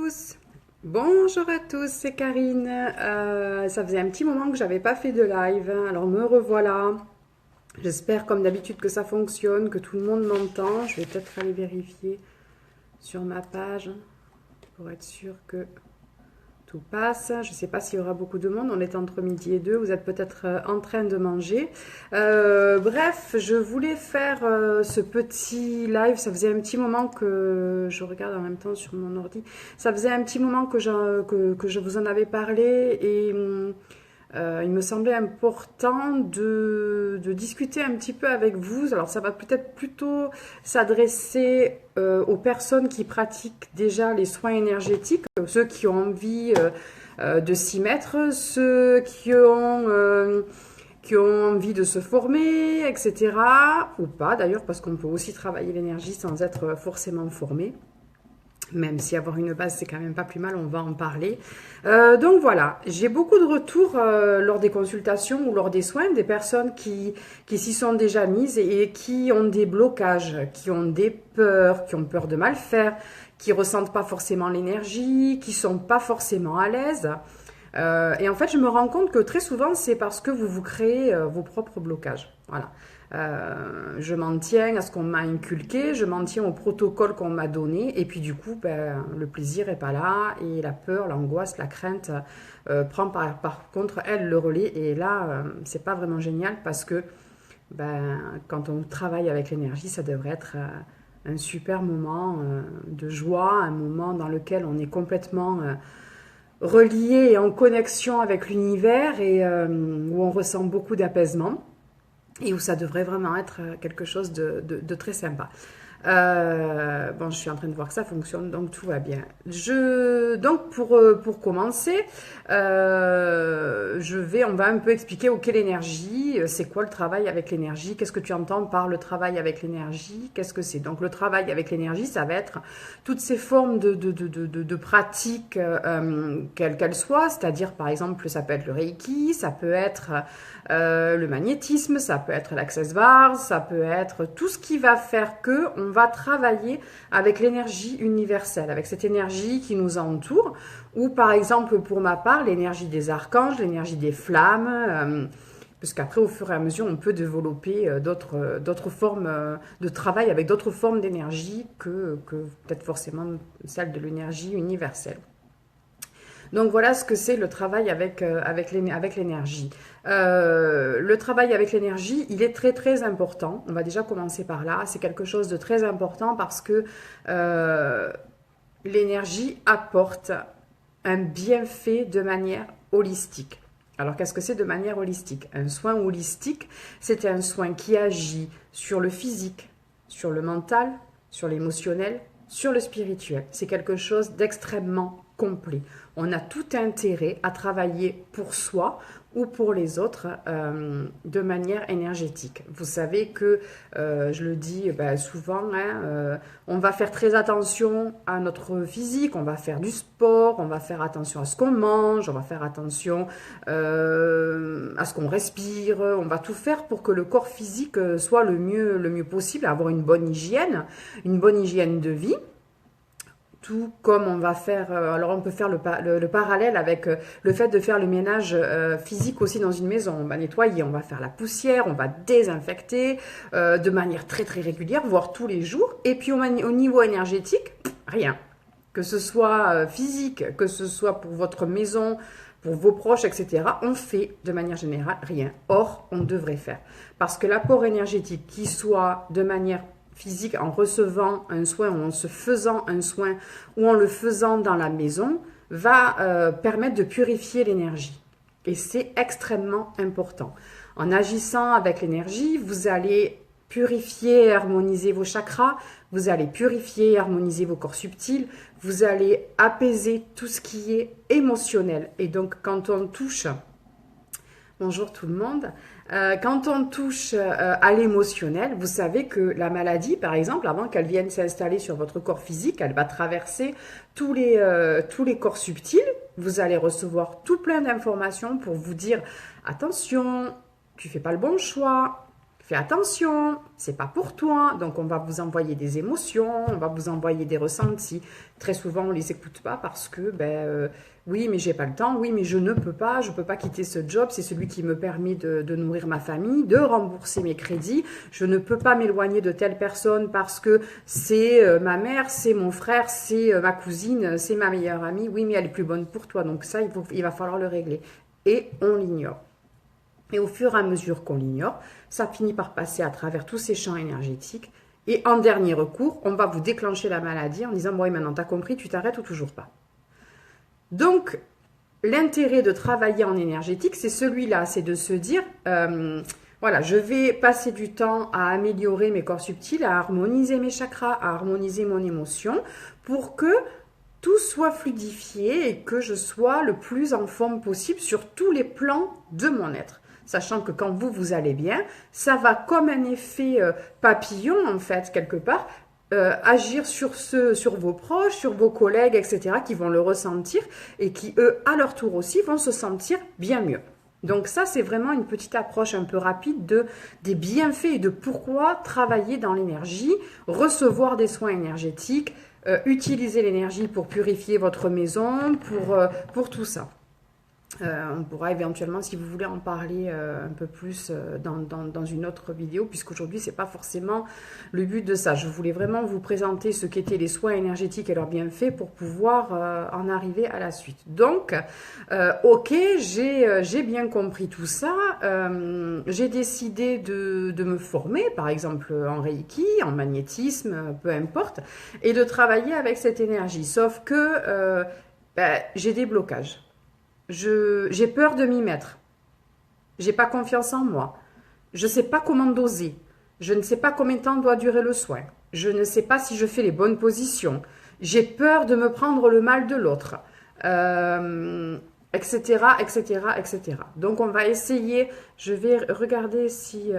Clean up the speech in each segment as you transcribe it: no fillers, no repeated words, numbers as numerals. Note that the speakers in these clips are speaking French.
Tous. Bonjour à tous, c'est Karine. Ça faisait un petit moment que j'avais pas fait de live, alors me revoilà. J'espère comme d'habitude que ça fonctionne, que tout le monde m'entend. Je vais peut-être aller vérifier sur ma page pour être sûr que tout passe. Je ne sais pas s'il y aura beaucoup de monde. On est entre midi et 2. Vous êtes peut-être en train de manger. Bref, je voulais faire ce petit live. Ça faisait un petit moment que je regarde en même temps sur mon ordi. Ça faisait un petit moment que je vous en avais parlé et il me semblait important de discuter un petit peu avec vous. Alors ça va peut-être plutôt s'adresser aux personnes qui pratiquent déjà les soins énergétiques, ceux qui ont envie de s'y mettre, ceux qui ont envie de se former, etc. Ou pas d'ailleurs, parce qu'on peut aussi travailler l'énergie sans être forcément formé. Même si avoir une base, c'est quand même pas plus mal, on va en parler. Donc voilà, j'ai beaucoup de retours lors des consultations ou lors des soins, des personnes qui s'y sont déjà mises et qui ont des blocages, qui ont des peurs, qui ont peur de mal faire, qui ressentent pas forcément l'énergie, qui sont pas forcément à l'aise. Et en fait, je me rends compte que très souvent, c'est parce que vous vous créez vos propres blocages. Voilà. Je m'en tiens à ce qu'on m'a inculqué, je m'en tiens au protocole qu'on m'a donné, et puis du coup, ben, le plaisir est pas là, et la peur, l'angoisse, la crainte prend par contre, elle, le relais, et là, c'est pas vraiment génial parce que ben, quand on travaille avec l'énergie, ça devrait être un super moment de joie, un moment dans lequel on est complètement relié et en connexion avec l'univers et où on ressent beaucoup d'apaisement et où ça devrait vraiment être quelque chose de très sympa. Bon, je suis en train de voir que ça fonctionne, donc tout va bien. Donc pour commencer, on va un peu expliquer quelle énergie, c'est quoi le travail avec l'énergie, qu'est-ce que tu entends par le travail avec l'énergie, qu'est-ce que c'est. Donc le travail avec l'énergie, ça va être toutes ces formes de pratiques, quelles qu'elles soient, c'est-à-dire par exemple, ça peut être le Reiki, ça peut être le magnétisme, ça peut être l'Access Bars, ça peut être tout ce qui va faire que on va travailler avec l'énergie universelle, avec cette énergie qui nous entoure, ou par exemple pour ma part l'énergie des archanges, l'énergie des flammes, parce qu'après au fur et à mesure on peut développer d'autres formes de travail avec d'autres formes d'énergie que peut-être forcément celle de l'énergie universelle. Donc voilà ce que c'est le travail avec l'énergie. Le travail avec l'énergie, il est très très important. On va déjà commencer par là. C'est quelque chose de très important parce que l'énergie apporte un bienfait de manière holistique. Alors qu'est-ce que c'est de manière holistique? Un soin holistique, c'est un soin qui agit sur le physique, sur le mental, sur l'émotionnel, sur le spirituel. C'est quelque chose d'extrêmement complet. On a tout intérêt à travailler pour soi ou pour les autres de manière énergétique. Vous savez que, je le dis souvent, on va faire très attention à notre physique, on va faire du sport, on va faire attention à ce qu'on mange, on va faire attention à ce qu'on respire, on va tout faire pour que le corps physique soit le mieux possible, avoir une bonne hygiène de vie. Tout comme on va faire, alors on peut faire le parallèle avec le fait de faire le ménage physique aussi dans une maison. On va nettoyer, on va faire la poussière, on va désinfecter de manière très très régulière, voire tous les jours. Et puis au niveau énergétique, rien. Que ce soit physique, que ce soit pour votre maison, pour vos proches, etc. On fait de manière générale rien. Or, on devrait faire. Parce que l'apport énergétique, qui soit de manière physique en recevant un soin ou en se faisant un soin ou en le faisant dans la maison va permettre de purifier l'énergie. Et c'est extrêmement important. En agissant avec l'énergie, vous allez purifier et harmoniser vos chakras, vous allez purifier et harmoniser vos corps subtils, vous allez apaiser tout ce qui est émotionnel. Et donc quand on touche, bonjour tout le monde, quand on touche à l'émotionnel, vous savez que la maladie, par exemple, avant qu'elle vienne s'installer sur votre corps physique, elle va traverser tous les corps subtils. Vous allez recevoir tout plein d'informations pour vous dire « Attention, tu fais pas le bon choix, fais attention, c'est pas pour toi. Donc, on va vous envoyer des émotions, on va vous envoyer des ressentis. Très souvent, on les écoute pas parce que, oui, mais j'ai pas le temps, oui, mais je ne peux pas, je peux pas quitter ce job, c'est celui qui me permet de nourrir ma famille, de rembourser mes crédits. Je ne peux pas m'éloigner de telle personne parce que c'est ma mère, c'est mon frère, c'est ma cousine, c'est ma meilleure amie. Oui, mais elle est plus bonne pour toi. Donc ça, il va falloir le régler. Et on l'ignore. Et au fur et à mesure qu'on l'ignore, ça finit par passer à travers tous ces champs énergétiques. Et en dernier recours, on va vous déclencher la maladie en disant « Bon, oui, maintenant, t'as compris, tu t'arrêtes ou toujours pas ?» Donc, l'intérêt de travailler en énergétique, c'est celui-là, c'est de se dire voilà, je vais passer du temps à améliorer mes corps subtils, à harmoniser mes chakras, à harmoniser mon émotion pour que tout soit fluidifié et que je sois le plus en forme possible sur tous les plans de mon être. Sachant que quand vous allez bien, ça va comme un effet papillon, en fait, quelque part, agir sur vos proches, sur vos collègues, etc., qui vont le ressentir et qui, eux, à leur tour aussi, vont se sentir bien mieux. Donc ça, c'est vraiment une petite approche un peu rapide des bienfaits et de pourquoi travailler dans l'énergie, recevoir des soins énergétiques, utiliser l'énergie pour purifier votre maison, pour tout ça. On pourra éventuellement, si vous voulez en parler un peu plus dans une autre vidéo, puisqu'aujourd'hui, ce n'est pas forcément le but de ça. Je voulais vraiment vous présenter ce qu'étaient les soins énergétiques et leurs bienfaits pour pouvoir en arriver à la suite. Donc, ok, j'ai bien compris tout ça. J'ai décidé de me former, par exemple en Reiki, en magnétisme, peu importe, et de travailler avec cette énergie. Sauf que j'ai des blocages. J'ai peur de m'y mettre. J'ai pas confiance en moi. Je ne sais pas comment doser. Je ne sais pas combien de temps doit durer le soin. Je ne sais pas si je fais les bonnes positions. J'ai peur de me prendre le mal de l'autre, etc., etc., etc. Donc, on va essayer. Je vais regarder si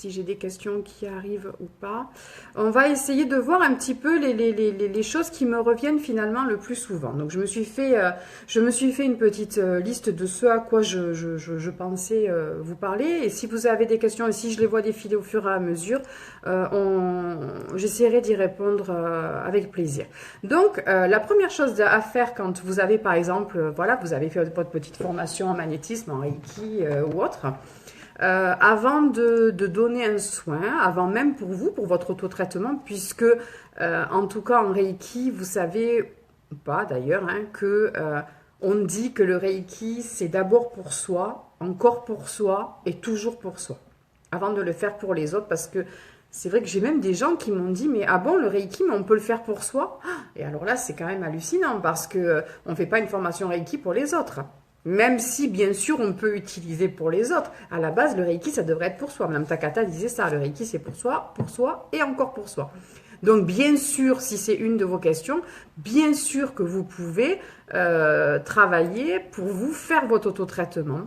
j'ai des questions qui arrivent ou pas. On va essayer de voir un petit peu les choses qui me reviennent finalement le plus souvent. Donc, je me suis fait une petite liste de ce à quoi je pensais vous parler. Et si vous avez des questions et si je les vois défiler au fur et à mesure, j'essaierai d'y répondre avec plaisir. Donc, la première chose à faire quand vous avez, par exemple, voilà, vous avez fait votre petite formation en magnétisme, en Reiki ou autre, avant de donner un soin, avant même pour vous, pour votre autotraitement, puisque en tout cas en Reiki, vous savez, ou pas d'ailleurs, hein, que on dit que le Reiki, c'est d'abord pour soi, encore pour soi et toujours pour soi, avant de le faire pour les autres, parce que c'est vrai que j'ai même des gens qui m'ont dit, mais ah bon, le Reiki, mais on peut le faire pour soi? Et alors là, c'est quand même hallucinant, parce que on ne fait pas une formation Reiki pour les autres. Même si, bien sûr, on peut utiliser pour les autres. À la base, le Reiki, ça devrait être pour soi. Madame Takata disait ça, le Reiki, c'est pour soi et encore pour soi. Donc, bien sûr, si c'est une de vos questions, bien sûr que vous pouvez travailler pour vous faire votre autotraitement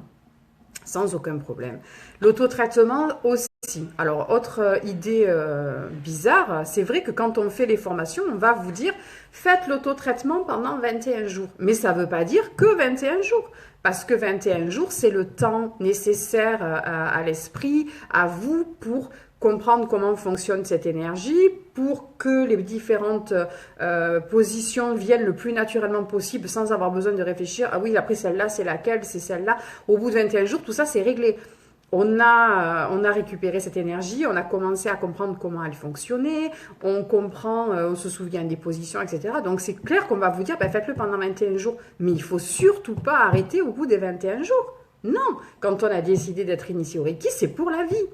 sans aucun problème. L'autotraitement aussi. Alors, autre idée bizarre, c'est vrai que quand on fait les formations, on va vous dire « Faites l'autotraitement pendant 21 jours ». Mais ça ne veut pas dire que 21 jours. Parce que 21 jours, c'est le temps nécessaire à l'esprit, à vous, pour comprendre comment fonctionne cette énergie, pour que les différentes positions viennent le plus naturellement possible sans avoir besoin de réfléchir. Ah oui, après celle-là, c'est laquelle? C'est celle-là. Au bout de 21 jours, tout ça, c'est réglé. On a récupéré cette énergie, on a commencé à comprendre comment elle fonctionnait, on comprend, on se souvient des positions, etc. Donc c'est clair qu'on va vous dire, faites-le pendant 21 jours. Mais il ne faut surtout pas arrêter au bout des 21 jours. Non, quand on a décidé d'être initié au Reiki, c'est pour la vie.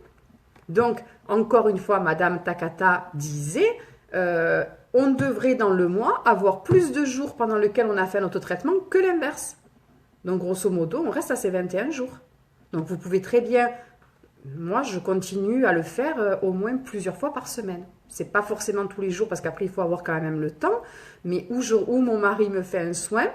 Donc, encore une fois, Madame Takata disait, on devrait dans le mois avoir plus de jours pendant lesquels on a fait notre traitement que l'inverse. Donc, grosso modo, on reste à ces 21 jours. Donc, vous pouvez très bien, moi, je continue à le faire au moins plusieurs fois par semaine. Ce n'est pas forcément tous les jours parce qu'après, il faut avoir quand même le temps. Mais où mon mari me fait un soin,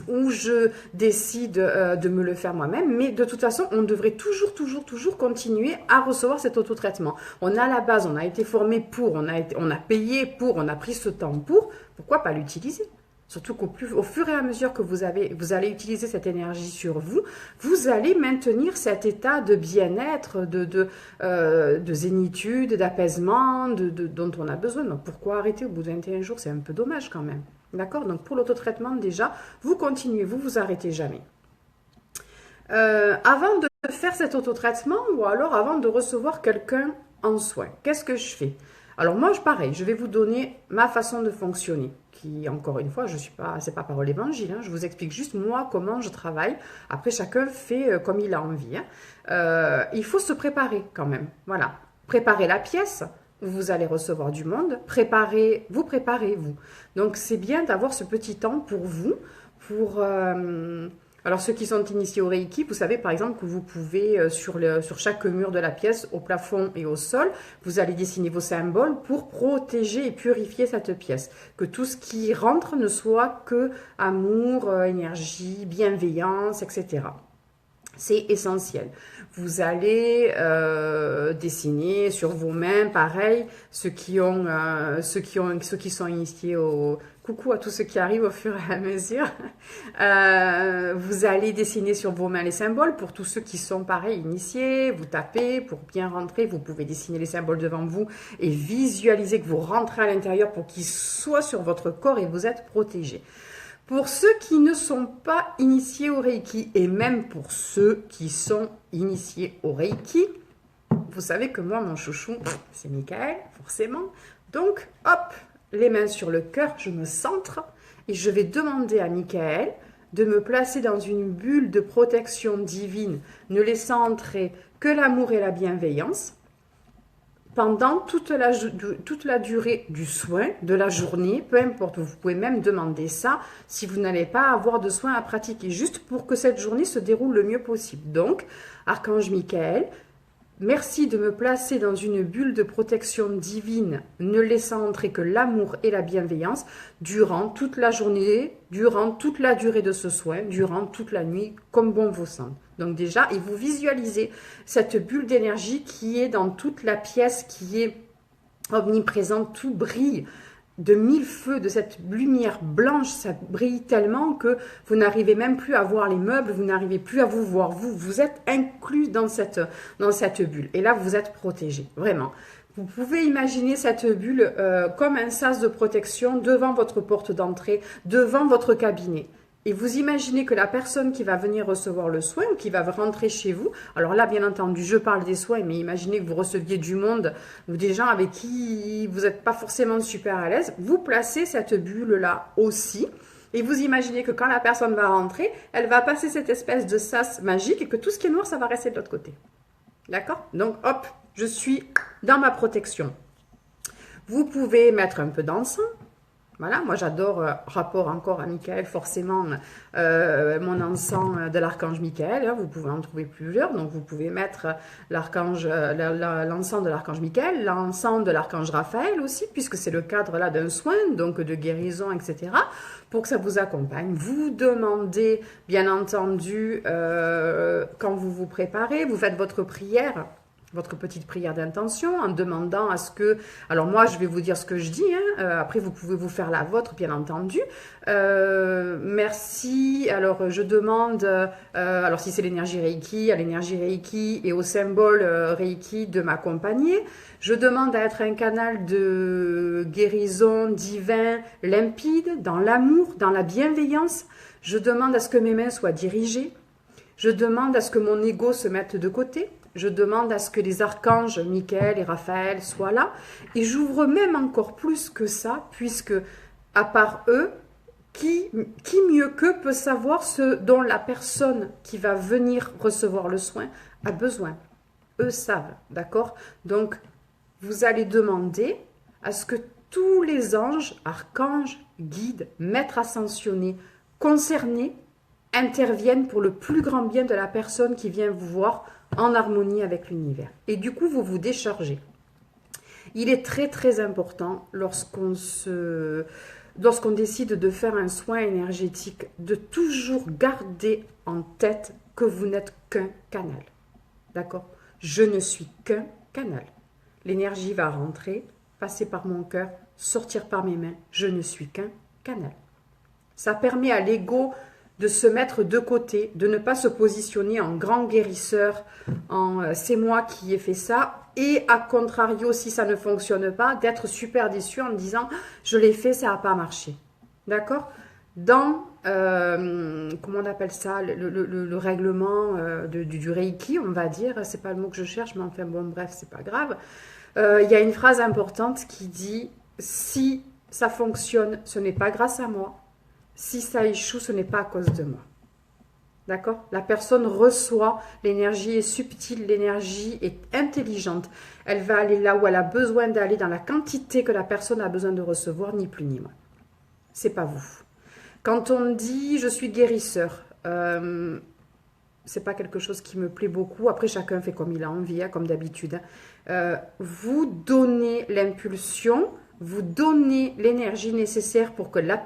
où je décide de me le faire moi-même. Mais de toute façon, on devrait toujours continuer à recevoir cet autotraitement. On a la base, on a été formé pour, on a payé pour, on a pris ce temps pour. Pourquoi pas l'utiliser ? Surtout au fur et à mesure que vous allez utiliser cette énergie sur vous, vous allez maintenir cet état de bien-être, de zénitude, d'apaisement, dont on a besoin. Donc pourquoi arrêter au bout de 21 jours? C'est un peu dommage quand même. D'accord? Donc pour l'autotraitement déjà, vous continuez, vous arrêtez jamais. Avant de faire cet autotraitement ou alors avant de recevoir quelqu'un en soins, qu'est-ce que je fais? Alors moi, pareil, je vais vous donner ma façon de fonctionner, qui, encore une fois, c'est pas parole évangile, hein, je vous explique juste moi comment je travaille. Après, chacun fait comme il a envie. Hein. Il faut se préparer quand même, voilà. Préparer la pièce où vous allez recevoir du monde, vous préparez vous. Donc c'est bien d'avoir ce petit temps pour vous, pour... alors ceux qui sont initiés au Reiki, vous savez par exemple que vous pouvez sur chaque mur de la pièce, au plafond et au sol, vous allez dessiner vos symboles pour protéger et purifier cette pièce. Que tout ce qui rentre ne soit que amour, énergie, bienveillance, etc. C'est essentiel. Vous allez dessiner sur vos mains, pareil, ceux qui sont initiés au... Coucou à tous ceux qui arrivent au fur et à mesure. Vous allez dessiner sur vos mains les symboles. Pour tous ceux qui sont pareil, initiés, vous tapez pour bien rentrer. Vous pouvez dessiner les symboles devant vous et visualiser que vous rentrez à l'intérieur pour qu'ils soient sur votre corps et vous êtes protégés. Pour ceux qui ne sont pas initiés au Reiki et même pour ceux qui sont initiés au Reiki, vous savez que moi, mon chouchou, c'est Michael, forcément. Donc, hop, les mains sur le cœur, je me centre et je vais demander à Michael de me placer dans une bulle de protection divine, ne laissant entrer que l'amour et la bienveillance. Pendant toute la durée du soin, de la journée, peu importe, vous pouvez même demander ça si vous n'allez pas avoir de soins à pratiquer, juste pour que cette journée se déroule le mieux possible. Donc, Archange Michael, merci de me placer dans une bulle de protection divine, ne laissant entrer que l'amour et la bienveillance durant toute la journée, durant toute la durée de ce soin, durant toute la nuit, comme bon vous semble. Donc déjà, et vous visualisez cette bulle d'énergie qui est dans toute la pièce, qui est omniprésente, tout brille de mille feux, de cette lumière blanche, ça brille tellement que vous n'arrivez même plus à voir les meubles, vous n'arrivez plus à vous voir. Vous êtes inclus dans cette bulle. Et là, vous êtes protégé, vraiment. Vous pouvez imaginer cette bulle comme un sas de protection devant votre porte d'entrée, devant votre cabinet. Et vous imaginez que la personne qui va venir recevoir le soin ou qui va rentrer chez vous, alors là, bien entendu, je parle des soins, mais imaginez que vous receviez du monde ou des gens avec qui vous n'êtes pas forcément super à l'aise, vous placez cette bulle-là aussi. Et vous imaginez que quand la personne va rentrer, elle va passer cette espèce de sas magique et que tout ce qui est noir, ça va rester de l'autre côté. D'accord? Donc, hop, je suis dans ma protection. Vous pouvez mettre un peu d'encens. Voilà, moi j'adore, rapport encore à Michael, forcément, mon encens de l'archange Michael, hein, vous pouvez en trouver plusieurs, donc vous pouvez mettre l'encens de l'archange Michael, l'encens de l'archange Raphaël aussi, puisque c'est le cadre là d'un soin, donc de guérison, etc., pour que ça vous accompagne. Vous demandez, bien entendu, quand vous vous préparez, vous faites votre prière, votre petite prière d'intention en demandant à ce que... Alors moi, je vais vous dire ce que je dis, hein, après vous pouvez vous faire la vôtre, bien entendu. Merci, alors je demande, alors si c'est l'énergie Reiki, à l'énergie Reiki et au symbole Reiki de m'accompagner. Je demande à être un canal de guérison divin, limpide, dans l'amour, dans la bienveillance. Je demande à ce que mes mains soient dirigées. Je demande à ce que mon ego se mette de côté. Je demande à ce que les archanges Michael et Raphaël soient là. Et j'ouvre même encore plus que ça, puisque à part eux, qui mieux qu'eux peut savoir ce dont la personne qui va venir recevoir le soin a besoin. Eux savent, d'accord? Donc, vous allez demander à ce que tous les anges, archanges, guides, maîtres ascensionnés concernés interviennent pour le plus grand bien de la personne qui vient vous voir en harmonie avec l'univers. Et du coup, vous vous déchargez. Il est très très important lorsqu'on décide de faire un soin énergétique de toujours garder en tête que vous n'êtes qu'un canal. D'accord? Je ne suis qu'un canal. L'énergie va rentrer, passer par mon cœur, sortir par mes mains. Je ne suis qu'un canal. Ça permet à l'ego de se mettre de côté, de ne pas se positionner en grand guérisseur, en c'est moi qui ai fait ça, et à contrario, si ça ne fonctionne pas, d'être super déçu en disant je l'ai fait, ça n'a pas marché. D'accord? Dans, comment on appelle ça, le règlement du Reiki, on va dire, c'est pas le mot que je cherche, mais enfin bon, bref, c'est pas grave. Il y a une phrase importante qui dit si ça fonctionne, ce n'est pas grâce à moi. Si ça échoue, ce n'est pas à cause de moi. D'accord? La personne reçoit, l'énergie est subtile, l'énergie est intelligente. Elle va aller là où elle a besoin d'aller, dans la quantité que la personne a besoin de recevoir, ni plus ni moins. C'est pas vous. Quand on dit je suis guérisseur, c'est pas quelque chose qui me plaît beaucoup. Après, chacun fait comme il a envie, hein, comme d'habitude. Vous donnez l'impulsion, vous donnez l'énergie nécessaire pour que la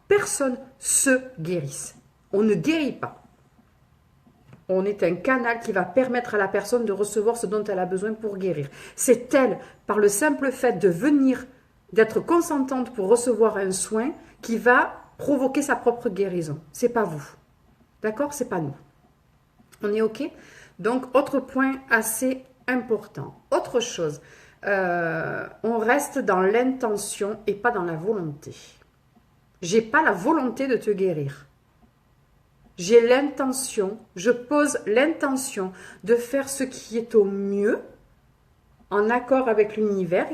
personne se guérisse. On ne guérit pas. On est un canal qui va permettre à la personne de recevoir ce dont elle a besoin pour guérir. C'est elle, par le simple fait de venir, d'être consentante pour recevoir un soin, qui va provoquer sa propre guérison. C'est pas vous. D'accord? C'est pas nous. On est OK? Donc, autre point assez important. Autre chose, on reste dans l'intention et pas dans la volonté. J'ai pas la volonté de te guérir. J'ai l'intention, je pose l'intention de faire ce qui est au mieux, en accord avec l'univers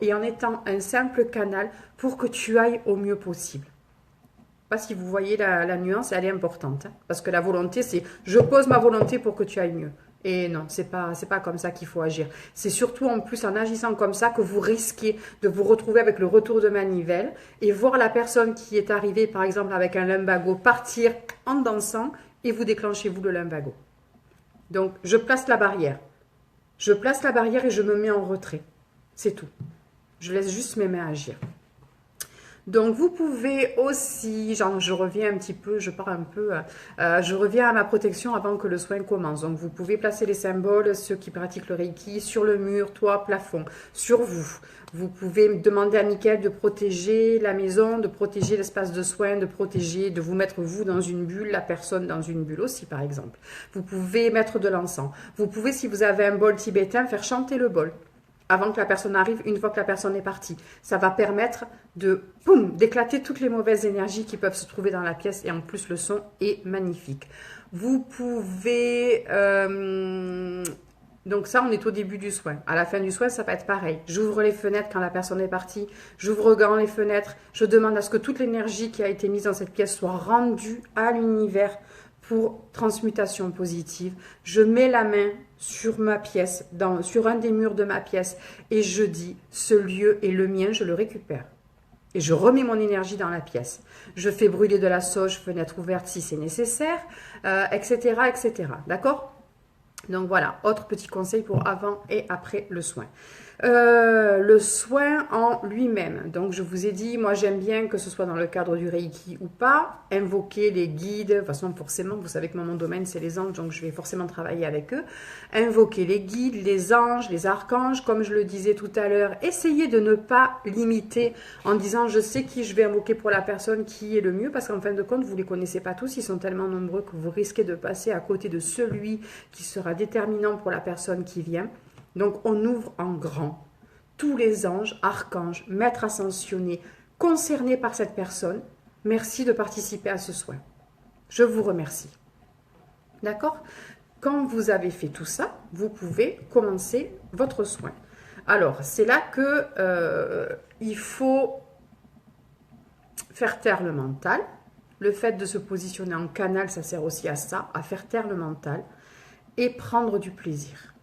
et en étant un simple canal pour que tu ailles au mieux possible. Je ne sais pas si vous voyez la nuance, elle est importante. Hein, parce que la volonté, c'est je pose ma volonté pour que tu ailles mieux. Et non, c'est pas comme ça qu'il faut agir. C'est surtout en plus en agissant comme ça que vous risquez de vous retrouver avec le retour de manivelle et voir la personne qui est arrivée, par exemple, avec un lumbago, partir en dansant et vous déclenchez vous le lumbago. Donc, je place la barrière. Je place la barrière et je me mets en retrait. C'est tout. Je laisse juste mes mains agir. Donc, vous pouvez aussi, je reviens un petit peu, je pars un peu, je reviens à ma protection avant que le soin commence. Donc, vous pouvez placer les symboles, ceux qui pratiquent le Reiki, sur le mur, toit, plafond, sur vous. Vous pouvez demander à Mickaël de protéger la maison, de protéger l'espace de soins, de vous mettre vous dans une bulle, la personne dans une bulle aussi, par exemple. Vous pouvez mettre de l'encens. Vous pouvez, si vous avez un bol tibétain, faire chanter le bol avant que la personne arrive, une fois que la personne est partie. Ça va permettre d'éclater toutes les mauvaises énergies qui peuvent se trouver dans la pièce et en plus le son est magnifique. Vous pouvez... donc ça, on est au début du soin. À la fin du soin, ça va être pareil. J'ouvre les fenêtres quand la personne est partie. J'ouvre grand les fenêtres. Je demande à ce que toute l'énergie qui a été mise dans cette pièce soit rendue à l'univers pour transmutation positive. Je mets la main sur ma pièce, sur un des murs de ma pièce, et je dis, ce lieu est le mien, je le récupère. Et je remets mon énergie dans la pièce. Je fais brûler de la sauge, fenêtre ouverte si c'est nécessaire, etc., etc. D'accord ? Donc voilà, autre petit conseil pour avant et après le soin. Le soin en lui-même. Donc je vous ai dit, moi j'aime bien que ce soit dans le cadre du Reiki ou pas, invoquer les guides, de toute façon forcément, vous savez que mon domaine c'est les anges, donc je vais forcément travailler avec eux. Invoquer les guides, les anges, les archanges, comme je le disais tout à l'heure, essayez de ne pas limiter en disant je sais qui je vais invoquer pour la personne qui est le mieux, parce qu'en fin de compte, vous ne les connaissez pas tous, ils sont tellement nombreux que vous risquez de passer à côté de celui qui sera déterminant pour la personne qui vient. Donc, on ouvre en grand. Tous les anges, archanges, maîtres ascensionnés, concernés par cette personne, merci de participer à ce soin. Je vous remercie. D'accord ? Quand vous avez fait tout ça, vous pouvez commencer votre soin. Alors, c'est là que il faut faire taire le mental. Le fait de se positionner en canal, ça sert aussi à ça, à faire taire le mental et prendre du plaisir.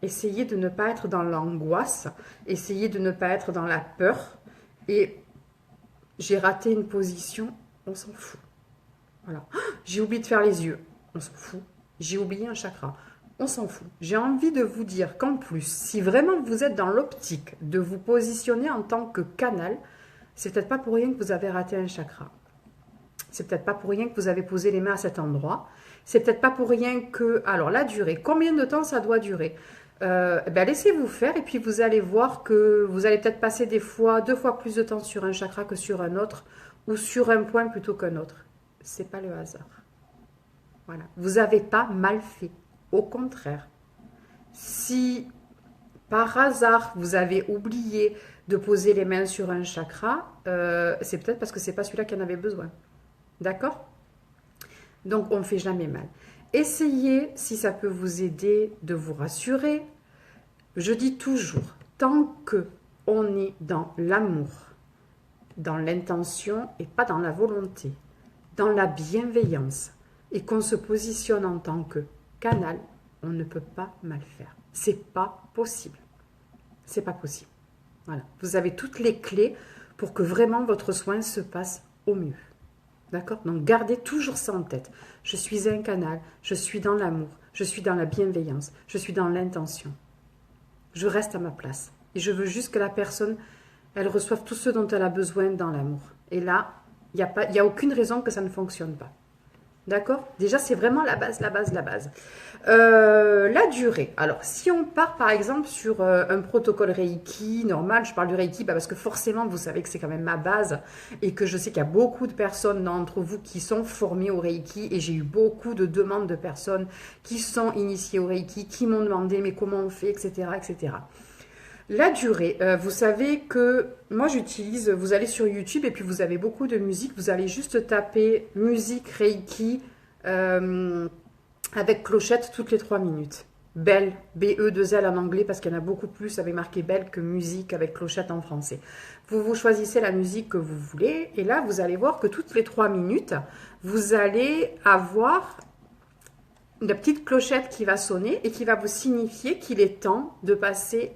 Essayez de ne pas être dans l'angoisse, essayez de ne pas être dans la peur. Et j'ai raté une position, on s'en fout. Voilà. J'ai oublié de faire les yeux, on s'en fout. J'ai oublié un chakra, on s'en fout. J'ai envie de vous dire qu'en plus, si vraiment vous êtes dans l'optique de vous positionner en tant que canal, c'est peut-être pas pour rien que vous avez raté un chakra. C'est peut-être pas pour rien que vous avez posé les mains à cet endroit. C'est peut-être pas pour rien que... Alors, la durée, combien de temps ça doit durer ? Laissez-vous faire et puis vous allez voir que vous allez peut-être passer des fois 2 fois plus de temps sur un chakra que sur un autre ou sur un point plutôt qu'un autre. C'est pas le hasard. Voilà. Vous n'avez pas mal fait. Au contraire. Si par hasard vous avez oublié de poser les mains sur un chakra, c'est peut-être parce que c'est pas celui-là qui en avait besoin. D'accord? Donc on ne fait jamais mal. Essayez, si ça peut vous aider, de vous rassurer. Je dis toujours, tant que on est dans l'amour, dans l'intention et pas dans la volonté, dans la bienveillance, et qu'on se positionne en tant que canal, on ne peut pas mal faire. C'est pas possible. C'est pas possible. Voilà. Vous avez toutes les clés pour que vraiment votre soin se passe au mieux. D'accord? Donc gardez toujours ça en tête. Je suis un canal, je suis dans l'amour, je suis dans la bienveillance, je suis dans l'intention. Je reste à ma place. Et je veux juste que la personne, elle reçoive tout ce dont elle a besoin dans l'amour. Et là, il n'y a aucune raison que ça ne fonctionne pas. D'accord? Déjà, c'est vraiment la base, la base, la base. La durée. Alors, si on part par exemple sur un protocole Reiki normal, je parle du Reiki parce que forcément, vous savez que c'est quand même ma base et que je sais qu'il y a beaucoup de personnes d'entre vous qui sont formées au Reiki et j'ai eu beaucoup de demandes de personnes qui sont initiées au Reiki, qui m'ont demandé mais comment on fait, etc., etc. La durée, vous savez que moi j'utilise, vous allez sur YouTube et puis vous avez beaucoup de musique, vous allez juste taper musique Reiki avec clochette toutes les 3 minutes. Belle, B-E-2-L en anglais parce qu'il y en a beaucoup plus avec marqué belle que musique avec clochette en français. Vous choisissez la musique que vous voulez et là vous allez voir que toutes les 3 minutes, vous allez avoir une petite clochette qui va sonner et qui va vous signifier qu'il est temps de passer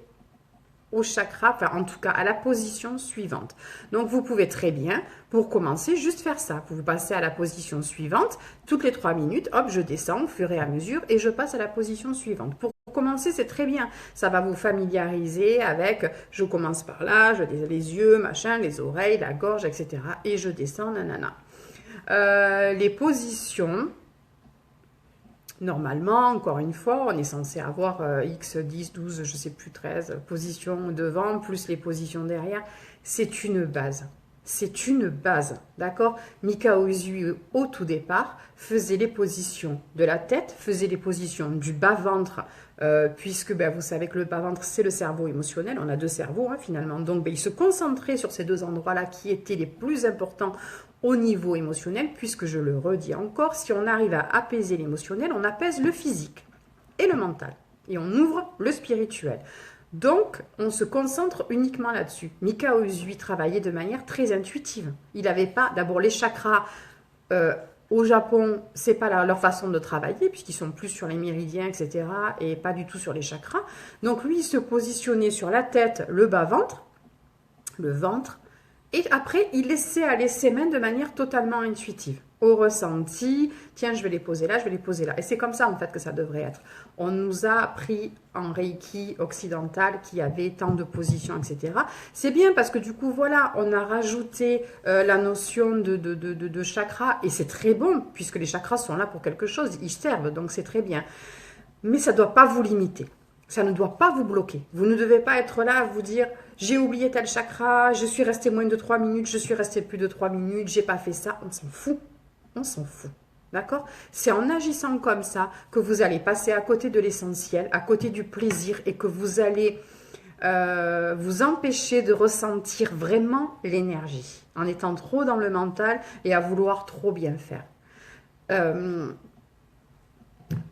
au chakra, enfin en tout cas à la position suivante. Donc vous pouvez très bien, pour commencer, juste faire ça. Vous passez à la position suivante, toutes les 3 minutes, hop, je descends au fur et à mesure et je passe à la position suivante. Pour commencer, c'est très bien. Ça va vous familiariser avec, je commence par là, je descends les yeux, machin, les oreilles, la gorge, etc. Et je descends, nanana. Les positions... Normalement, encore une fois, on est censé avoir X, 10, 12, je ne sais plus, 13 positions devant, plus les positions derrière. C'est une base. C'est une base, d'accord? Mikao Usui, au tout départ, faisait les positions de la tête, faisait les positions du bas-ventre, puisque vous savez que le bas-ventre, c'est le cerveau émotionnel. On a 2 cerveaux, hein, finalement. Donc, il se concentrait sur ces 2 endroits-là qui étaient les plus importants au niveau émotionnel, puisque je le redis encore, si on arrive à apaiser l'émotionnel, on apaise le physique et le mental. Et on ouvre le spirituel. Donc, on se concentre uniquement là-dessus. Mikao Usui travaillait de manière très intuitive. Il n'avait pas, d'abord les chakras, au Japon, c'est pas leur façon de travailler, puisqu'ils sont plus sur les méridiens, etc., et pas du tout sur les chakras. Donc, lui, il se positionnait sur la tête, le bas-ventre, le ventre, et après, il laissait aller ses mains de manière totalement intuitive, au ressenti. Tiens, je vais les poser là, je vais les poser là. Et c'est comme ça, en fait, que ça devrait être. On nous a appris en Reiki occidental qu'il y avait tant de positions, etc. C'est bien parce que du coup, voilà, on a rajouté la notion de chakra. Et c'est très bon, puisque les chakras sont là pour quelque chose. Ils servent, donc c'est très bien. Mais ça ne doit pas vous limiter. Ça ne doit pas vous bloquer. Vous ne devez pas être là à vous dire « j'ai oublié tel chakra, je suis resté moins de 3 minutes, je suis resté plus de 3 minutes, j'ai pas fait ça. » On s'en fout. On s'en fout. D'accord? C'est en agissant comme ça que vous allez passer à côté de l'essentiel, à côté du plaisir et que vous allez vous empêcher de ressentir vraiment l'énergie en étant trop dans le mental et à vouloir trop bien faire.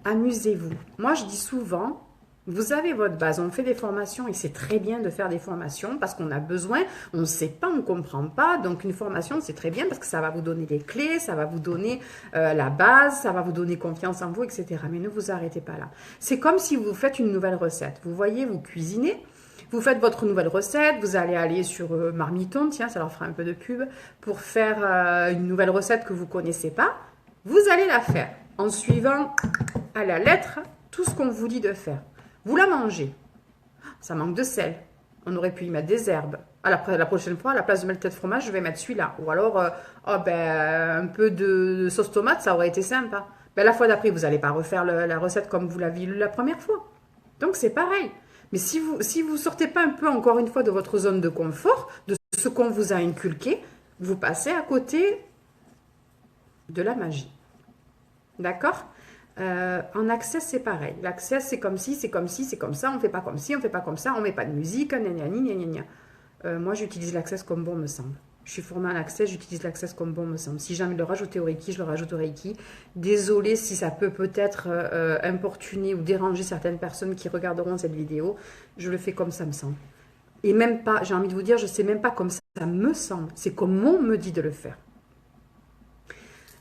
Amusez-vous. Moi, je dis souvent... Vous avez votre base, on fait des formations et c'est très bien de faire des formations parce qu'on a besoin, on ne sait pas, on ne comprend pas. Donc une formation, c'est très bien parce que ça va vous donner les clés, ça va vous donner la base, ça va vous donner confiance en vous, etc. Mais ne vous arrêtez pas là. C'est comme si vous faites une nouvelle recette. Vous voyez, vous cuisinez, vous faites votre nouvelle recette, vous allez aller sur Marmiton, tiens, ça leur fera un peu de pub, pour faire une nouvelle recette que vous ne connaissez pas. Vous allez la faire en suivant à la lettre tout ce qu'on vous dit de faire. Vous la mangez. Ça manque de sel. On aurait pu y mettre des herbes. La prochaine fois, à la place de mettre tête de fromage, je vais mettre celui-là. Ou alors, un peu de sauce tomate, ça aurait été sympa. La fois d'après, vous n'allez pas refaire la recette comme vous l'aviez lu la première fois. Donc, c'est pareil. Mais si vous sortez pas un peu, encore une fois, de votre zone de confort, de ce qu'on vous a inculqué, vous passez à côté de la magie. D'accord? En access, c'est pareil. L'access, c'est comme ci, c'est comme ci, c'est comme ça. On ne fait pas comme ci, on ne fait pas comme ça. On ne met pas de musique. Moi, j'utilise l'access comme bon me semble. Je suis formée en access, j'utilise l'access comme bon me semble. Si j'ai envie de le rajouter au Reiki, je le rajoute au Reiki. Désolée si ça peut peut-être importuner ou déranger certaines personnes qui regarderont cette vidéo. Je le fais comme ça me semble. Et même pas, j'ai envie de vous dire, je ne sais même pas comme ça me semble. C'est comme on me dit de le faire.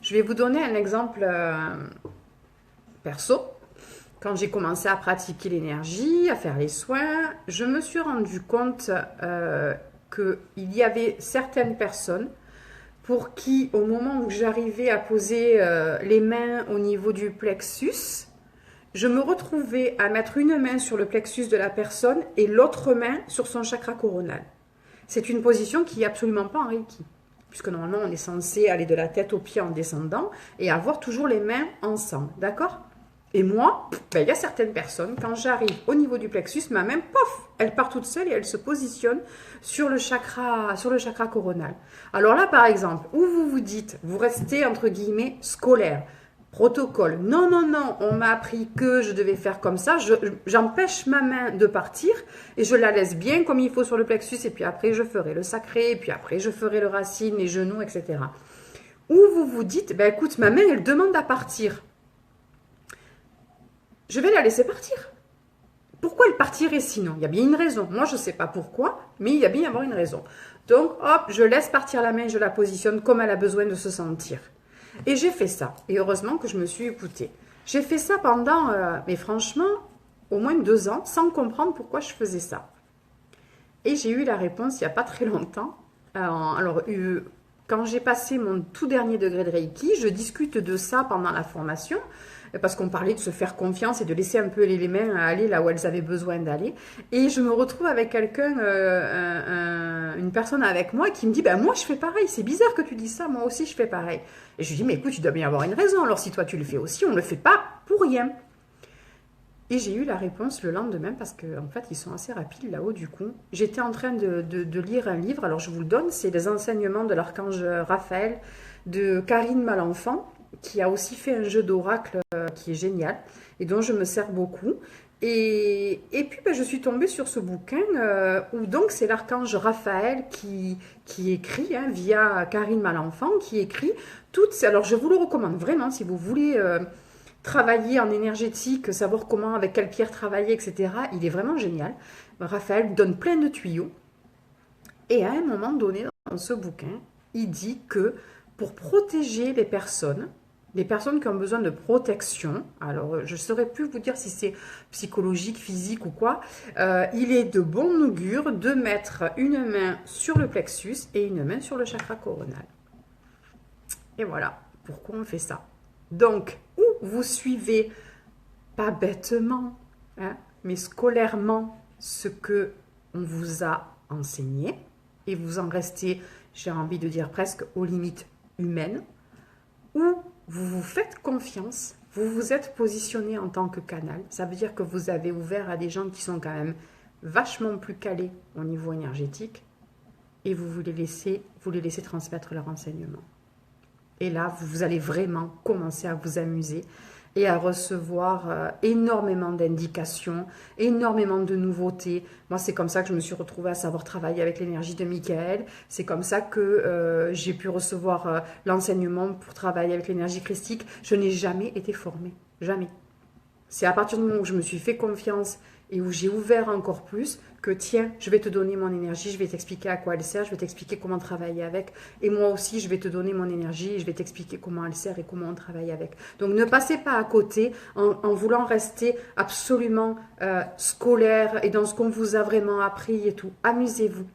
Je vais vous donner un exemple perso. Quand j'ai commencé à pratiquer l'énergie, à faire les soins, je me suis rendu compte qu'il y avait certaines personnes pour qui, au moment où j'arrivais à poser les mains au niveau du plexus, je me retrouvais à mettre une main sur le plexus de la personne et l'autre main sur son chakra coronal. C'est une position qui n'est absolument pas en Reiki, puisque normalement on est censé aller de la tête aux pieds en descendant et avoir toujours les mains ensemble, d'accord ? Et moi, il y a certaines personnes, quand j'arrive au niveau du plexus, ma main, pof, elle part toute seule et elle se positionne sur le chakra coronal. Alors là, par exemple, où vous vous dites, vous restez entre guillemets scolaire, protocole. Non, non, non, on m'a appris que je devais faire comme ça. J'empêche ma main de partir et je la laisse bien comme il faut sur le plexus. Et puis après, je ferai le sacré, et puis après, je ferai le racine, les genoux, etc. Où vous vous dites, ben écoute, ma main, elle demande à partir. Je vais la laisser partir. Pourquoi elle partirait sinon? Il y a bien une raison. Moi, je ne sais pas pourquoi, mais il y a bien y avoir une raison. Donc, hop, je laisse partir la main, je la positionne comme elle a besoin de se sentir. Et j'ai fait ça. Et heureusement que je me suis écoutée. J'ai fait ça pendant, mais franchement, au moins 2 ans, sans comprendre pourquoi je faisais ça. Et j'ai eu la réponse il n'y a pas très longtemps. Quand j'ai passé mon tout dernier degré de Reiki, je discute de ça pendant la formation, parce qu'on parlait de se faire confiance et de laisser un peu les mains aller là où elles avaient besoin d'aller. Et je me retrouve avec quelqu'un, une personne avec moi qui me dit, moi je fais pareil, c'est bizarre que tu dis ça, moi aussi je fais pareil. Et je lui dis, mais écoute, tu dois bien avoir une raison, alors si toi tu le fais aussi, on ne le fait pas pour rien. Et j'ai eu la réponse le lendemain parce qu'en fait, ils sont assez rapides là-haut du coup. J'étais en train de lire un livre, alors je vous le donne, c'est Les enseignements de l'archange Raphaël de Karine Malenfant, qui a aussi fait un jeu d'oracle qui est génial et dont je me sers beaucoup. Et puis, je suis tombée sur ce bouquin où donc c'est l'archange Raphaël qui écrit, via Karine Malenfant, qui écrit toutes... Alors, je vous le recommande vraiment si vous voulez... travailler en énergétique, savoir comment, avec quelle pierre travailler, etc. Il est vraiment génial. Raphaël donne plein de tuyaux. Et à un moment donné, dans ce bouquin, il dit que pour protéger les personnes qui ont besoin de protection, alors je ne saurais plus vous dire si c'est psychologique, physique ou quoi, il est de bon augure de mettre une main sur le plexus et une main sur le chakra coronal. Et voilà pourquoi on fait ça. Donc, vous suivez, pas bêtement, mais scolairement, ce que on vous a enseigné, et vous en restez, j'ai envie de dire presque aux limites humaines, ou vous vous faites confiance, vous vous êtes positionné en tant que canal. Ça veut dire que vous avez ouvert à des gens qui sont quand même vachement plus calés au niveau énergétique, et vous les laissez transmettre leur enseignement. Et là, vous allez vraiment commencer à vous amuser et à recevoir énormément d'indications, énormément de nouveautés. Moi, c'est comme ça que je me suis retrouvée à savoir travailler avec l'énergie de Michael. C'est comme ça que j'ai pu recevoir l'enseignement pour travailler avec l'énergie christique. Je n'ai jamais été formée, jamais. C'est à partir du moment où je me suis fait confiance et où j'ai ouvert encore plus que tiens, je vais te donner mon énergie, je vais t'expliquer à quoi elle sert, je vais t'expliquer comment travailler avec. Et moi aussi, je vais te donner mon énergie et je vais t'expliquer comment elle sert et comment on travaille avec. Donc, ne passez pas à côté en voulant rester absolument scolaire et dans ce qu'on vous a vraiment appris et tout. Amusez-vous.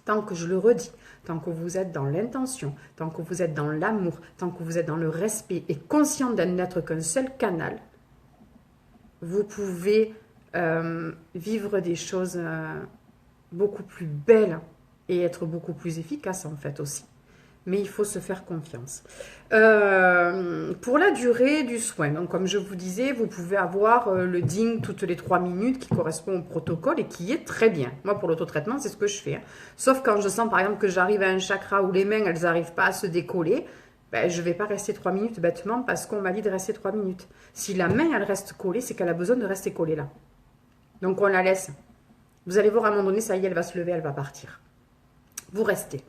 Tant que je le redis, tant que vous êtes dans l'intention, tant que vous êtes dans l'amour, tant que vous êtes dans le respect et conscient d'être n'être qu'un seul canal, vous pouvez vivre des choses beaucoup plus belles et être beaucoup plus efficace en fait aussi. mais il faut se faire confiance. Pour la durée du soin, donc comme je vous disais, vous pouvez avoir le ding toutes les 3 minutes qui correspond au protocole et qui est très bien. Moi, pour l'autotraitement, c'est ce que je fais, hein. Sauf quand je sens, par exemple, que j'arrive à un chakra où les mains, elles n'arrivent pas à se décoller, ben, je ne vais pas rester 3 minutes bêtement parce qu'on m'a dit de rester 3 minutes. Si la main, elle reste collée, c'est qu'elle a besoin de rester collée là. Donc, on la laisse. Vous allez voir, à un moment donné, ça y est, elle va se lever, elle va partir. Vous restez.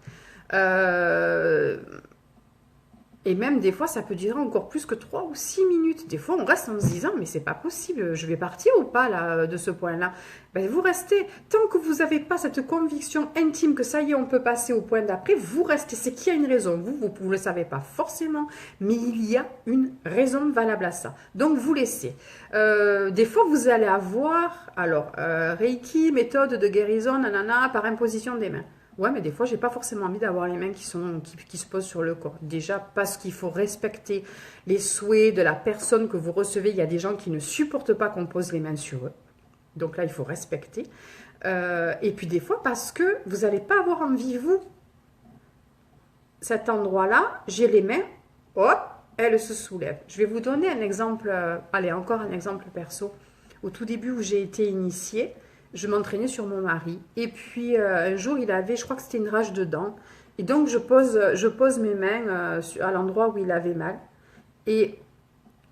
Et même des fois, ça peut durer encore plus que 3 ou 6 minutes. Des fois, on reste en se disant, mais c'est pas possible, je vais partir ou pas là, de ce point-là. Ben, vous restez. Tant que vous n'avez pas cette conviction intime que ça y est, on peut passer au point d'après, vous restez. C'est qu'il y a une raison. Vous ne le savez pas forcément, mais il y a une raison valable à ça. Donc, vous laissez. Des fois, vous allez avoir, alors, Reiki, méthode de guérison, nanana, par imposition des mains. Ouais, mais des fois, j'ai pas forcément envie d'avoir les mains qui se posent sur le corps. Déjà, parce qu'il faut respecter les souhaits de la personne que vous recevez. Il y a des gens qui ne supportent pas qu'on pose les mains sur eux. Donc là, il faut respecter. Et puis des fois, parce que vous n'allez pas avoir envie, vous. Cet endroit-là, j'ai les mains, hop, elles se soulèvent. Je vais vous donner un exemple, allez, encore un exemple perso. Au tout début où j'ai été initiée, je m'entraînais sur mon mari. Et puis, un jour, il avait, je crois que c'était une rage de dents. Et donc, je pose mes mains à l'endroit où il avait mal. Et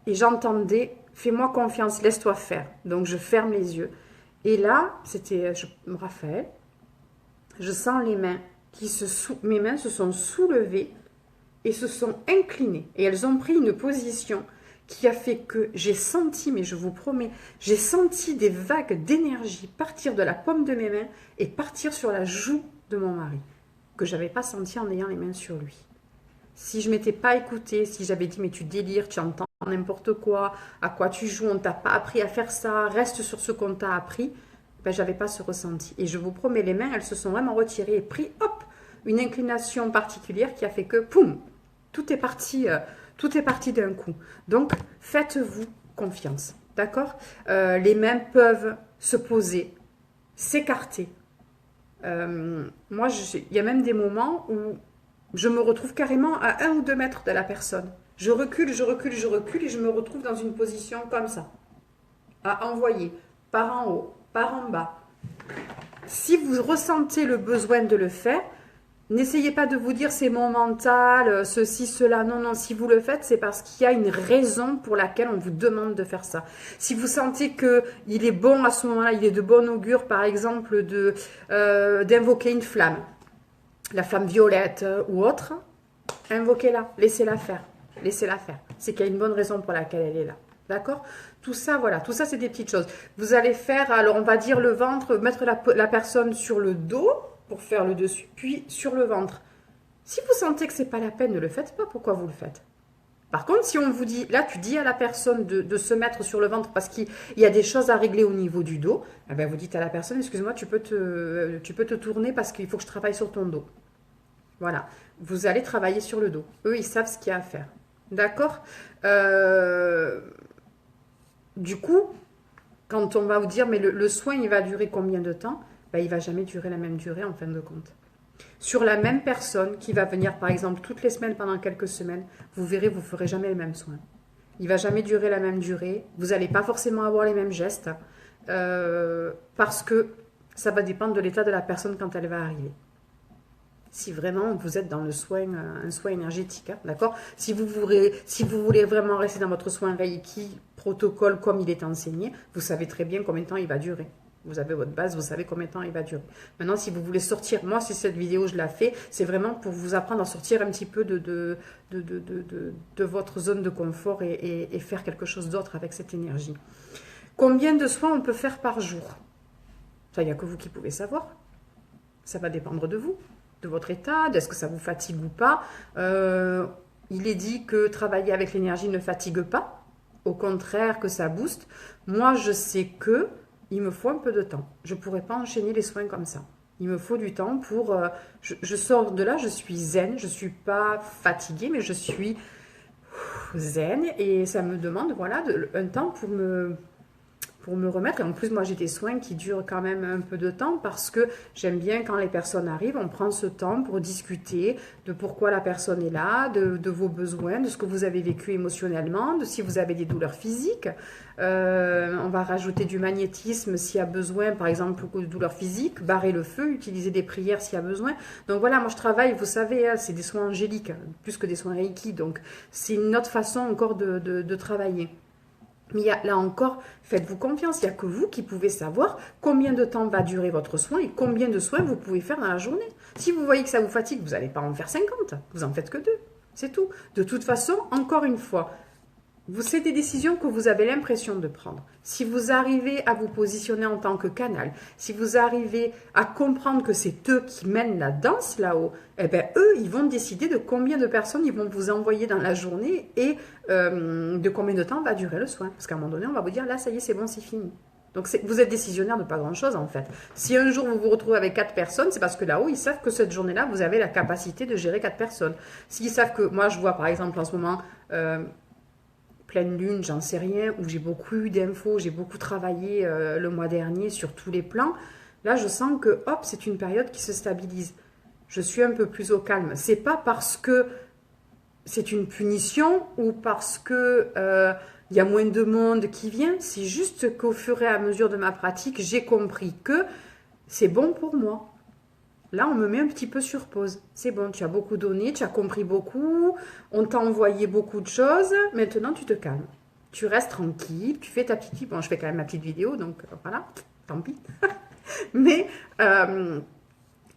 j'entendais, fais-moi confiance, laisse-toi faire. Donc, je ferme les yeux. Et là, c'était Raphaël. Je sens les mains mes mains se sont soulevées et se sont inclinées. Et elles ont pris une position qui a fait que j'ai senti, mais je vous promets, j'ai senti des vagues d'énergie partir de la paume de mes mains et partir sur la joue de mon mari, que je n'avais pas senti en ayant les mains sur lui. Si je ne m'étais pas écoutée, si j'avais dit, mais tu délires, tu entends n'importe quoi, à quoi tu joues, on ne t'a pas appris à faire ça, reste sur ce qu'on t'a appris, ben, je n'avais pas ce ressenti. Et je vous promets, les mains, elles se sont vraiment retirées et pris, hop, une inclination particulière qui a fait que, poum, tout est parti d'un coup. Donc, faites-vous confiance, d'accord? Les mains peuvent se poser, s'écarter. Moi, il y a même des moments où je me retrouve carrément à 1 ou 2 mètres de la personne. Je recule et je me retrouve dans une position comme ça, à envoyer, par en haut, par en bas. Si vous ressentez le besoin de le faire, n'essayez pas de vous dire c'est mon mental, ceci, cela. Non, non, si vous le faites, c'est parce qu'il y a une raison pour laquelle on vous demande de faire ça. Si vous sentez qu'il est bon à ce moment-là, il est de bon augure, par exemple, d'invoquer une flamme, la flamme violette ou autre, invoquez-la, laissez-la faire. Laissez-la faire. C'est qu'il y a une bonne raison pour laquelle elle est là. D'accord? Tout ça, voilà. Tout ça, c'est des petites choses. Vous allez faire, alors on va dire le ventre, mettre la personne sur le dos, pour faire le dessus, puis sur le ventre. Si vous sentez que c'est pas la peine, ne le faites pas. Pourquoi vous le faites? Par contre, si on vous dit, là tu dis à la personne de se mettre sur le ventre parce qu'il y a des choses à régler au niveau du dos, eh bien, vous dites à la personne, excuse-moi, tu peux te tourner parce qu'il faut que je travaille sur ton dos. Voilà, vous allez travailler sur le dos. Eux, ils savent ce qu'il y a à faire. D'accord? Du coup, quand on va vous dire, mais le soin, il va durer combien de temps? Ben, il ne va jamais durer la même durée en fin de compte. Sur la même personne qui va venir, par exemple, toutes les semaines pendant quelques semaines, vous verrez, vous ne ferez jamais les mêmes soins. Il ne va jamais durer la même durée. Vous n'allez pas forcément avoir les mêmes gestes parce que ça va dépendre de l'état de la personne quand elle va arriver. Si vraiment vous êtes dans le soin, un soin énergétique, hein, d'accord? Si vous voulez vraiment rester dans votre soin Reiki, protocole comme il est enseigné, vous savez très bien combien de temps il va durer. Vous avez votre base, vous savez combien de temps il va durer. Maintenant, si vous voulez sortir, moi, si cette vidéo, je la fais, c'est vraiment pour vous apprendre à sortir un petit peu de votre zone de confort et faire quelque chose d'autre avec cette énergie. Combien de soins on peut faire par jour? Ça, il n'y a que vous qui pouvez savoir. Ça va dépendre de vous, de votre état, est-ce que ça vous fatigue ou pas. Il est dit que travailler avec l'énergie ne fatigue pas. Au contraire, que ça booste. Moi, je sais que il me faut un peu de temps. Je ne pourrais pas enchaîner les soins comme ça. Il me faut du temps pour... je sors de là, je suis zen, je ne suis pas fatiguée, mais je suis zen. Et ça me demande voilà, un temps pour pour me remettre. Et en plus, moi, j'ai des soins qui durent quand même un peu de temps parce que j'aime bien quand les personnes arrivent, on prend ce temps pour discuter de pourquoi la personne est là, de vos besoins, de ce que vous avez vécu émotionnellement, de si vous avez des douleurs physiques. On va rajouter du magnétisme s'il y a besoin, par exemple, de douleurs physiques, barrer le feu, utiliser des prières s'il y a besoin. Donc voilà, moi je travaille, vous savez, c'est des soins angéliques, plus que des soins Reiki. Donc c'est une autre façon encore de travailler. Mais là encore, faites-vous confiance, il n'y a que vous qui pouvez savoir combien de temps va durer votre soin et combien de soins vous pouvez faire dans la journée. Si vous voyez que ça vous fatigue, vous n'allez pas en faire 50, vous en faites que 2, c'est tout. De toute façon, encore une fois, c'est des décisions que vous avez l'impression de prendre. Si vous arrivez à vous positionner en tant que canal, si vous arrivez à comprendre que c'est eux qui mènent la danse là-haut, eh bien eux, ils vont décider de combien de personnes ils vont vous envoyer dans la journée et de combien de temps va durer le soin. Parce qu'à un moment donné, on va vous dire, là, ça y est, c'est bon, c'est fini. Donc vous êtes décisionnaire de pas grand-chose en fait. Si un jour vous vous retrouvez avec 4 personnes, c'est parce que là-haut, ils savent que cette journée-là, vous avez la capacité de gérer 4 personnes. S'ils savent que, moi je vois par exemple en ce moment... pleine lune, j'en sais rien, où j'ai beaucoup eu d'infos, j'ai beaucoup travaillé le mois dernier sur tous les plans. Là, je sens que, hop, c'est une période qui se stabilise. Je suis un peu plus au calme. C'est pas parce que c'est une punition ou parce que il y a moins de monde qui vient. C'est juste qu'au fur et à mesure de ma pratique, j'ai compris que c'est bon pour moi. Là, on me met un petit peu sur pause. C'est bon, tu as beaucoup donné, tu as compris beaucoup, on t'a envoyé beaucoup de choses. Maintenant, tu te calmes. Tu restes tranquille, tu fais ta petite... Bon, je fais quand même ma petite vidéo, donc voilà, tant pis. Mais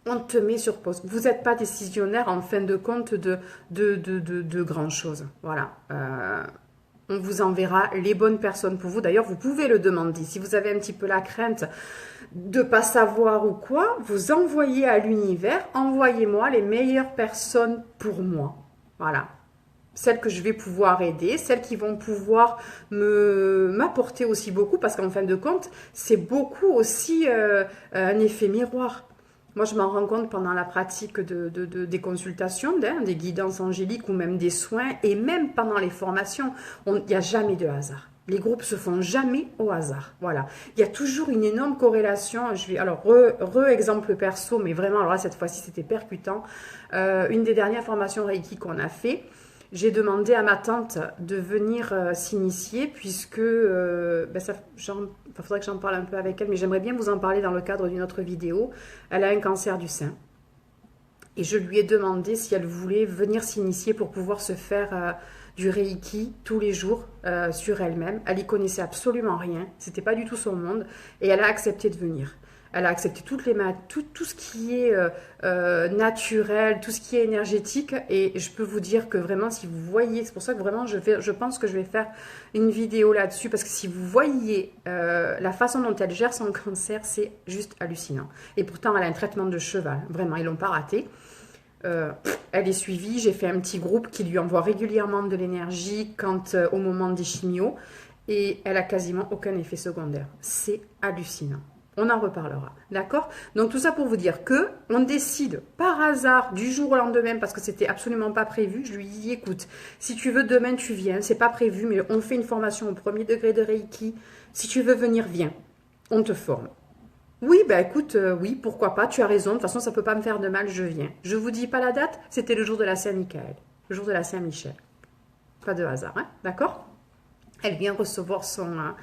on te met sur pause. Vous n'êtes pas décisionnaire, en fin de compte, de grand-chose. Voilà. On vous enverra les bonnes personnes pour vous. D'ailleurs, vous pouvez le demander. Si vous avez un petit peu la crainte de ne pas savoir ou quoi, vous envoyez à l'univers, envoyez-moi les meilleures personnes pour moi. Voilà. Celles que je vais pouvoir aider, celles qui vont pouvoir m'apporter aussi beaucoup, parce qu'en fin de compte, c'est beaucoup aussi un effet miroir. Moi, je m'en rends compte pendant la pratique des consultations, des guidances angéliques ou même des soins, et même pendant les formations, il n'y a jamais de hasard. Les groupes se font jamais au hasard. Voilà. Il y a toujours une énorme corrélation. Alors, exemple perso, mais vraiment, alors là, cette fois-ci, c'était percutant. Une des dernières formations Reiki qu'on a fait, j'ai demandé à ma tante de venir s'initier, puisque faudrait que j'en parle un peu avec elle, mais j'aimerais bien vous en parler dans le cadre d'une autre vidéo. Elle a un cancer du sein. Et je lui ai demandé si elle voulait venir s'initier pour pouvoir se faire du Reiki tous les jours sur elle-même. Elle y connaissait absolument rien, c'était pas du tout son monde, et elle a accepté de venir. Elle a accepté tout ce qui est naturel, tout ce qui est énergétique, et je peux vous dire que vraiment, si vous voyez, c'est pour ça que vraiment je pense que je vais faire une vidéo là-dessus, parce que si vous voyez la façon dont elle gère son cancer, c'est juste hallucinant. Et pourtant, elle a un traitement de cheval, vraiment, ils l'ont pas raté. Elle est suivie, j'ai fait un petit groupe qui lui envoie régulièrement de l'énergie au moment des chimios, et elle a quasiment aucun effet secondaire. C'est hallucinant. On en reparlera, d'accord? Donc tout ça pour vous dire que on décide par hasard du jour au lendemain, parce que c'était absolument pas prévu. Je lui dis, écoute, si tu veux demain tu viens, c'est pas prévu, mais on fait une formation au 1er degré de Reiki. Si tu veux venir, viens, on te forme. Oui, écoute, oui, pourquoi pas, tu as raison, de toute façon ça peut pas me faire de mal, je viens. Je vous dis pas la date, c'était le jour de la Saint-Michael, le jour de la Saint-Michel. Pas de hasard, hein, d'accord? Elle vient recevoir son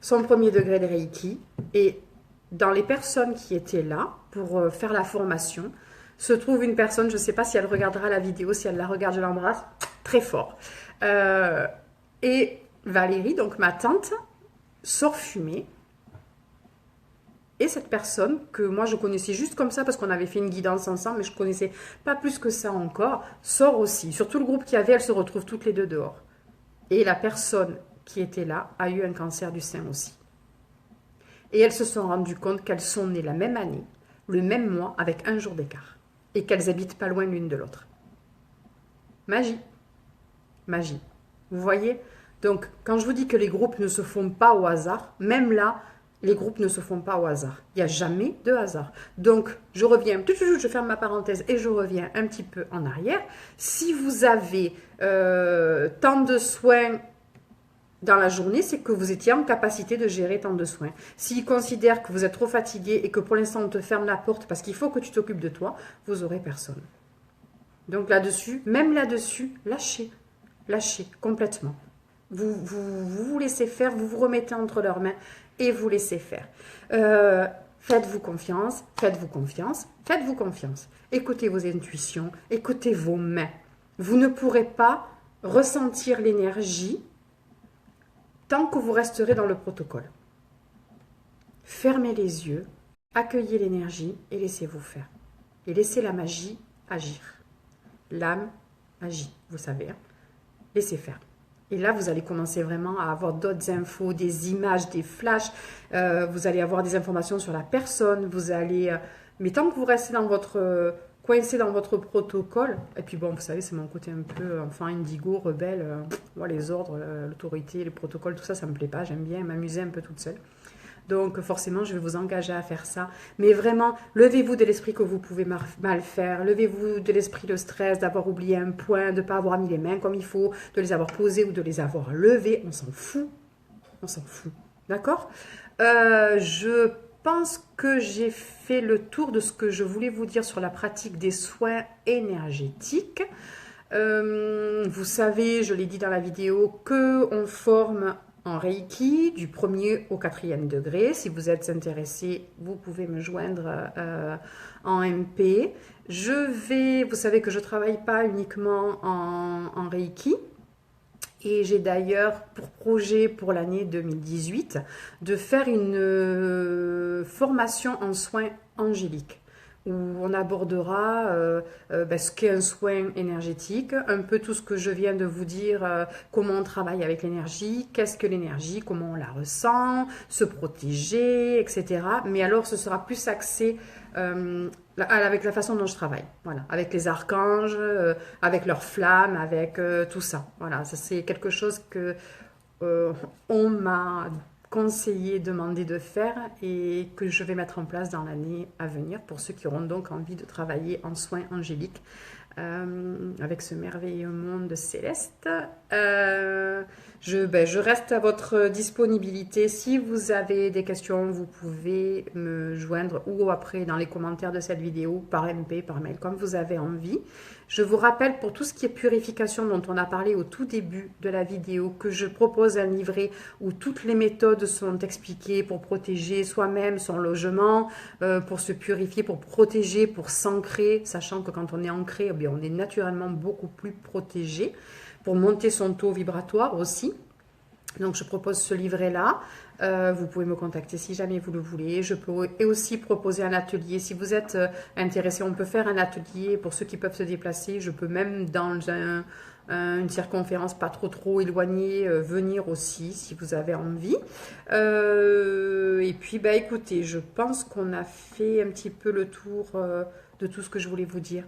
1er degré de Reiki, et dans les personnes qui étaient là pour faire la formation, se trouve une personne, je ne sais pas si elle regardera la vidéo, si elle la regarde, je l'embrasse très fort. Et Valérie, donc ma tante, sort fumer. Et cette personne, que moi je connaissais juste comme ça, parce qu'on avait fait une guidance ensemble, mais je ne connaissais pas plus que ça encore, sort aussi. Sur tout le groupe qu'il y avait, elles se retrouvent toutes les deux dehors. Et la personne qui était là a eu un cancer du sein aussi. Et elles se sont rendues compte qu'elles sont nées la même année, le même mois, avec un jour d'écart. Et qu'elles habitent pas loin l'une de l'autre. Magie. Magie. Vous voyez? Donc, quand je vous dis que les groupes ne se font pas au hasard, même là, les groupes ne se font pas au hasard. Il n'y a jamais de hasard. Donc, je reviens, je ferme ma parenthèse et je reviens un petit peu en arrière. Si vous avez tant de soins dans la journée, c'est que vous étiez en capacité de gérer tant de soins. S'il considère que vous êtes trop fatigué et que pour l'instant on te ferme la porte parce qu'il faut que tu t'occupes de toi, vous aurez personne. Donc là-dessus, même là-dessus, lâchez. Lâchez complètement. Vous laissez faire, vous vous remettez entre leurs mains et vous laissez faire. Faites-vous confiance, faites-vous confiance, faites-vous confiance. Écoutez vos intuitions, écoutez vos mains. Vous ne pourrez pas ressentir l'énergie tant que vous resterez dans le protocole. Fermez les yeux, accueillez l'énergie et laissez-vous faire. Et laissez la magie agir. L'âme agit, vous savez. Hein. Laissez faire. Et là, vous allez commencer vraiment à avoir d'autres infos, des images, des flashs. Vous allez avoir des informations sur la personne. Vous allez... mais tant que vous restez dans votre... coincé dans votre protocole, et puis bon, vous savez, c'est mon côté un peu enfant indigo, rebelle, moi les ordres, l'autorité, les protocoles, tout ça, ça me plaît pas, j'aime bien m'amuser un peu toute seule. Donc forcément, je vais vous engager à faire ça. Mais vraiment, levez-vous de l'esprit que vous pouvez mal faire, levez-vous de l'esprit le stress, d'avoir oublié un point, de ne pas avoir mis les mains comme il faut, de les avoir posées ou de les avoir levées, on s'en fout, on s'en fout, d'accord? Je pense que j'ai fait le tour de ce que je voulais vous dire sur la pratique des soins énergétiques. Vous savez, je l'ai dit dans la vidéo, qu'on forme en Reiki du 1er au 4e degré. Si vous êtes intéressé, vous pouvez me joindre en MP. Vous savez que je ne travaille pas uniquement en Reiki. Et j'ai d'ailleurs pour projet pour l'année 2018 de faire une formation en soins angéliques où on abordera ce qu'est un soin énergétique, un peu tout ce que je viens de vous dire, comment on travaille avec l'énergie, qu'est-ce que l'énergie, comment on la ressent, se protéger, etc. Mais alors ce sera plus axé avec la façon dont je travaille, voilà, avec les archanges, avec leurs flammes, avec tout ça. Voilà, ça c'est quelque chose que on m'a conseillé, demandé de faire et que je vais mettre en place dans l'année à venir pour ceux qui auront donc envie de travailler en soins angéliques avec ce merveilleux monde céleste. Je reste à votre disponibilité. Si vous avez des questions, vous pouvez me joindre ou après dans les commentaires de cette vidéo, par MP, par mail, comme vous avez envie. Je vous rappelle pour tout ce qui est purification dont on a parlé au tout début de la vidéo que je propose un livret où toutes les méthodes sont expliquées pour protéger soi-même, son logement, pour se purifier, pour protéger, pour s'ancrer, sachant que quand on est ancré, eh bien, on est naturellement beaucoup plus protégé, pour monter son taux vibratoire aussi. Donc je propose ce livret-là. Vous pouvez me contacter si jamais vous le voulez. Je peux aussi proposer un atelier. Si vous êtes intéressé, on peut faire un atelier pour ceux qui peuvent se déplacer. Je peux même dans une circonférence pas trop éloignée venir aussi si vous avez envie. Et puis écoutez, je pense qu'on a fait un petit peu le tour de tout ce que je voulais vous dire.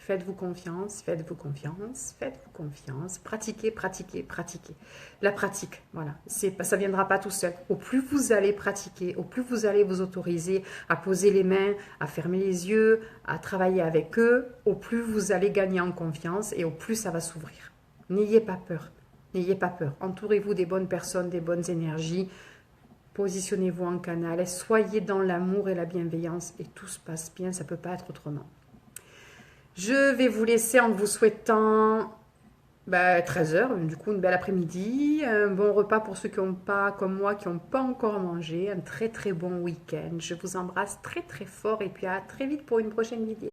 Faites-vous confiance, faites-vous confiance, faites-vous confiance. Pratiquez, pratiquez, pratiquez. La pratique, voilà. Ça ne viendra pas tout seul. Au plus vous allez pratiquer, au plus vous allez vous autoriser à poser les mains, à fermer les yeux, à travailler avec eux, au plus vous allez gagner en confiance et au plus ça va s'ouvrir. N'ayez pas peur. N'ayez pas peur. Entourez-vous des bonnes personnes, des bonnes énergies. Positionnez-vous en canal. Soyez dans l'amour et la bienveillance et tout se passe bien. Ça ne peut pas être autrement. Je vais vous laisser en vous souhaitant 13 heures, du coup une belle après-midi, un bon repas pour ceux qui n'ont pas, comme moi, qui n'ont pas encore mangé, un très bon week-end. Je vous embrasse très fort et puis à très vite pour une prochaine vidéo.